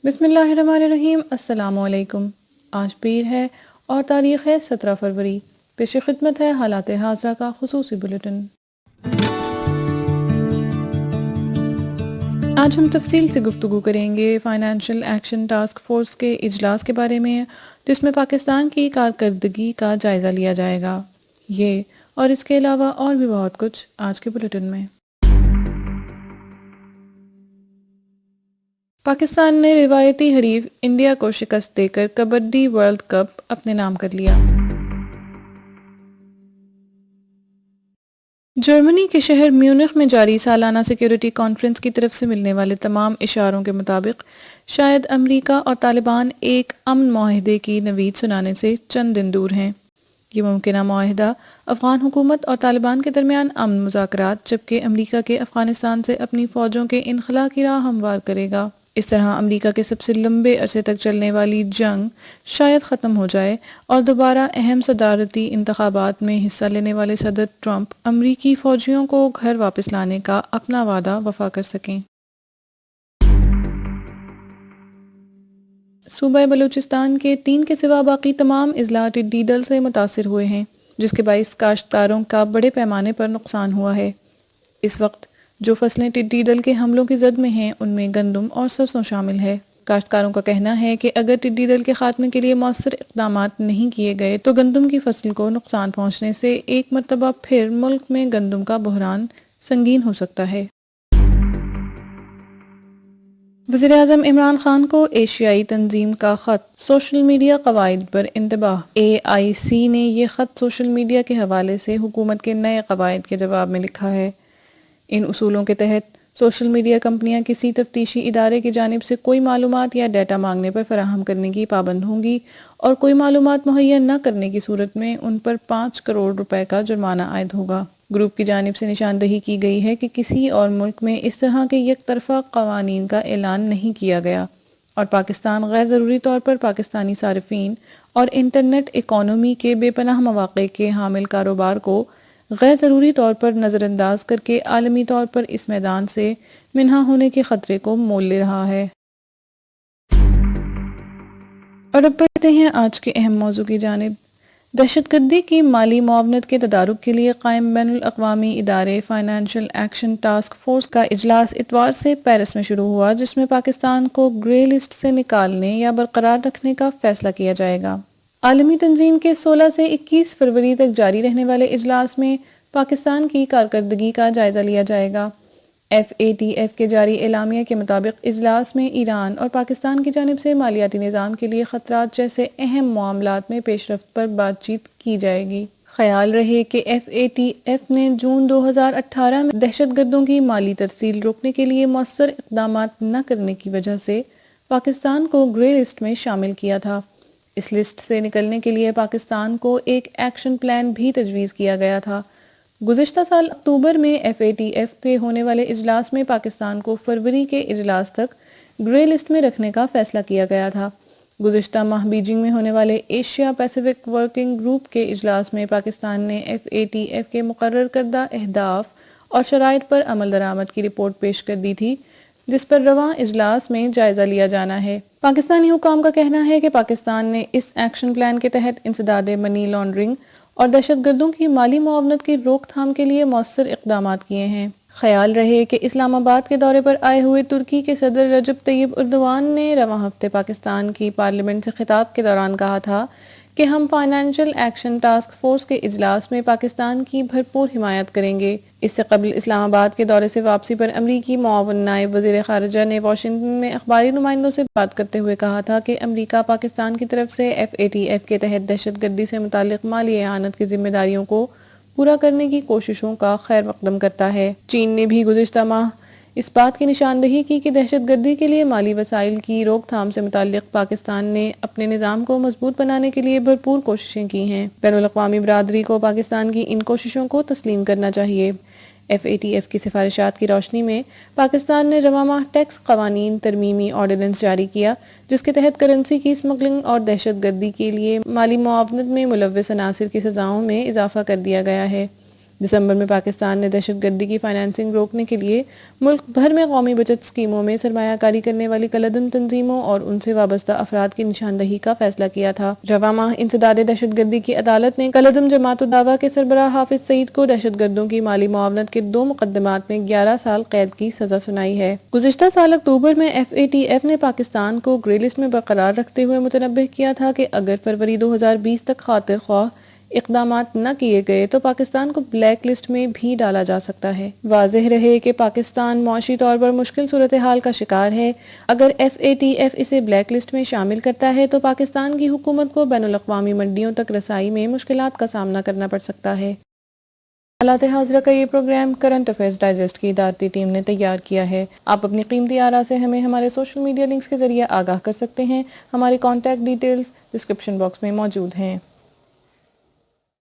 بسم اللہ الرحمن الرحیم۔ السلام علیکم۔ آج پیر ہے اور تاریخ ہے 17 فروری۔ پیش خدمت ہے حالات حاضرہ کا خصوصی بلیٹن۔ آج ہم تفصیل سے گفتگو کریں گے فائنینشیل ایکشن ٹاسک فورس کے اجلاس کے بارے میں، جس میں پاکستان کی کارکردگی کا جائزہ لیا جائے گا۔ یہ اور اس کے علاوہ اور بھی بہت کچھ آج کے بلیٹن میں۔ پاکستان نے روایتی حریف انڈیا کو شکست دے کر کبڈی ورلڈ کپ اپنے نام کر لیا۔ جرمنی کے شہر میونخ میں جاری سالانہ سیکیورٹی کانفرنس کی طرف سے ملنے والے تمام اشاروں کے مطابق شاید امریکہ اور طالبان ایک امن معاہدے کی نوید سنانے سے چند دن دور ہیں۔ یہ ممکنہ معاہدہ افغان حکومت اور طالبان کے درمیان امن مذاکرات، جبکہ امریکہ کے افغانستان سے اپنی فوجوں کے انخلاء کی راہ ہموار کرے گا۔ اس طرح امریکہ کے سب سے لمبے عرصے تک چلنے والی جنگ شاید ختم ہو جائے اور دوبارہ اہم صدارتی انتخابات میں حصہ لینے والے صدر ٹرمپ امریکی فوجیوں کو گھر واپس لانے کا اپنا وعدہ وفا کر سکیں۔ صوبہ بلوچستان کے 3 کے سوا باقی تمام اضلاع ٹڈی دل سے متاثر ہوئے ہیں، جس کے باعث کاشتکاروں کا بڑے پیمانے پر نقصان ہوا ہے۔ اس وقت جو فصلیں ٹڈی دل کے حملوں کی زد میں ہیں، ان میں گندم اور سرسوں شامل ہے۔ کاشتکاروں کا کہنا ہے کہ اگر ٹڈی دل کے خاتمے کے لیے مؤثر اقدامات نہیں کیے گئے تو گندم کی فصل کو نقصان پہنچنے سے ایک مرتبہ پھر ملک میں گندم کا بحران سنگین ہو سکتا ہے۔ وزیراعظم عمران خان کو ایشیائی تنظیم کا خط، سوشل میڈیا قواعد پر انتباہ۔ AIC نے یہ خط سوشل میڈیا کے حوالے سے حکومت کے نئے قواعد کے جواب میں لکھا ہے۔ ان اصولوں کے تحت سوشل میڈیا کمپنیاں کسی تفتیشی ادارے کی جانب سے کوئی معلومات یا ڈیٹا مانگنے پر فراہم کرنے کی پابند ہوں گی، اور کوئی معلومات مہیا نہ کرنے کی صورت میں ان پر 5 کروڑ روپے کا جرمانہ عائد ہوگا۔ گروپ کی جانب سے نشاندہی کی گئی ہے کہ کسی اور ملک میں اس طرح کے یک طرفہ قوانین کا اعلان نہیں کیا گیا، اور پاکستان غیر ضروری طور پر پاکستانی صارفین اور انٹرنیٹ اکانومی کے بے پناہ مواقع کے حامل کاروبار کو غیر ضروری طور پر نظر انداز کر کے عالمی طور پر اس میدان سے منہا ہونے کے خطرے کو مول لے رہا ہے۔ اور اب بڑھتے ہیں آج کے اہم موضوع کی جانب۔ دہشت گردی کی مالی معاونت کے تدارک کے لیے قائم بین الاقوامی ادارے فائنینشیل ایکشن ٹاسک فورس کا اجلاس اتوار سے پیرس میں شروع ہوا، جس میں پاکستان کو گرے لسٹ سے نکالنے یا برقرار رکھنے کا فیصلہ کیا جائے گا۔ عالمی تنظیم کے 16 سے 21 فروری تک جاری رہنے والے اجلاس میں پاکستان کی کارکردگی کا جائزہ لیا جائے گا۔ FATF کے جاری اعلامیہ کے مطابق اجلاس میں ایران اور پاکستان کی جانب سے مالیاتی نظام کے لیے خطرات جیسے اہم معاملات میں پیش رفت پر بات چیت کی جائے گی۔ خیال رہے کہ FATF نے جون 2018 میں دہشت گردوں کی مالی ترسیل روکنے کے لیے مؤثر اقدامات نہ کرنے کی وجہ سے پاکستان کو گرے لسٹ میں شامل کیا تھا۔ اس لسٹ سے نکلنے کے لیے پاکستان کو ایک ایکشن پلان بھی تجویز کیا گیا تھا۔ گزشتہ سال اکتوبر میں FATF کے ہونے والے اجلاس میں پاکستان کو فروری کے اجلاس تک گرے لسٹ میں رکھنے کا فیصلہ کیا گیا تھا۔ گزشتہ ماہ بیجنگ میں ہونے والے ایشیا پیسیفک ورکنگ گروپ کے اجلاس میں پاکستان نے FATF کے مقرر کردہ اہداف اور شرائط پر عمل درآمد کی رپورٹ پیش کر دی تھی، جس پر رواں اجلاس میں جائزہ لیا جانا ہے۔ پاکستانی حکام کا کہنا ہے کہ پاکستان نے اس ایکشن پلان کے تحت انسداد منی لانڈرنگ اور دہشت گردوں کی مالی معاونت کی روک تھام کے لیے مؤثر اقدامات کیے ہیں۔ خیال رہے کہ اسلام آباد کے دورے پر آئے ہوئے ترکی کے صدر رجب طیب ایردوان نے رواں ہفتے پاکستان کی پارلیمنٹ سے خطاب کے دوران کہا تھا کہ ہم فائنینشیل ایکشن ٹاسک فورس کے اجلاس میں پاکستان کی بھرپور حمایت کریں گے۔ اس سے قبل اسلام آباد کے دورے سے واپسی پر امریکی معاون نائب وزیر خارجہ نے واشنگٹن میں اخباری نمائندوں سے بات کرتے ہوئے کہا تھا کہ امریکہ پاکستان کی طرف سے FATF کے تحت دہشت گردی سے متعلق مالی اعانت کی ذمہ داریوں کو پورا کرنے کی کوششوں کا خیر مقدم کرتا ہے۔ چین نے بھی گزشتہ ماہ اس بات کی نشاندہی کی کہ دہشت گردی کے لیے مالی وسائل کی روک تھام سے متعلق پاکستان نے اپنے نظام کو مضبوط بنانے کے لیے بھرپور کوششیں کی ہیں۔ بین الاقوامی برادری کو پاکستان کی ان کوششوں کو تسلیم کرنا چاہیے۔ FATF کی سفارشات کی روشنی میں پاکستان نے رواں ماہ ٹیکس قوانین ترمیمی آرڈیننس جاری کیا، جس کے تحت کرنسی کی اسمگلنگ اور دہشت گردی کے لیے مالی معاونت میں ملوث عناصر کی سزاؤں میں اضافہ کر دیا گیا ہے۔ دسمبر میں پاکستان نے دہشت گردی کی فائنانسنگ روکنے کے لیے ملک بھر میں قومی بچت اسکیموں میں سرمایہ کاری کرنے والی کلعدم تنظیموں اور ان سے وابستہ افراد کی نشاندہی کا فیصلہ کیا تھا۔ رواں ماہ انسداد دہشت گردی کی عدالت نے کلعدم جماعت الدعوہ کے سربراہ حافظ سعید کو دہشت گردوں کی مالی معاونت کے 2 مقدمات میں 11 سال قید کی سزا سنائی ہے۔ گزشتہ سال اکتوبر میں FATF نے پاکستان کو گرے لسٹ میں برقرار رکھتے ہوئے متنبہ کیا تھا کہ اگر فروری 2020 تک خاطر خواہ اقدامات نہ کیے گئے تو پاکستان کو بلیک لسٹ میں بھی ڈالا جا سکتا ہے۔ واضح رہے کہ پاکستان معاشی طور پر مشکل صورتحال کا شکار ہے۔ اگر FATF اسے بلیک لسٹ میں شامل کرتا ہے تو پاکستان کی حکومت کو بین الاقوامی منڈیوں تک رسائی میں مشکلات کا سامنا کرنا پڑ سکتا ہے۔ حالات حاضرہ کا یہ پروگرام کرنٹ افیئرز ڈائجسٹ کی ادارتی ٹیم نے تیار کیا ہے۔ آپ اپنی قیمتی آراء سے ہمیں ہمارے سوشل میڈیا لنکس کے ذریعے آگاہ کر سکتے ہیں۔ ہماری کانٹیکٹ ڈیٹیلز ڈسکرپشن باکس میں موجود ہیں۔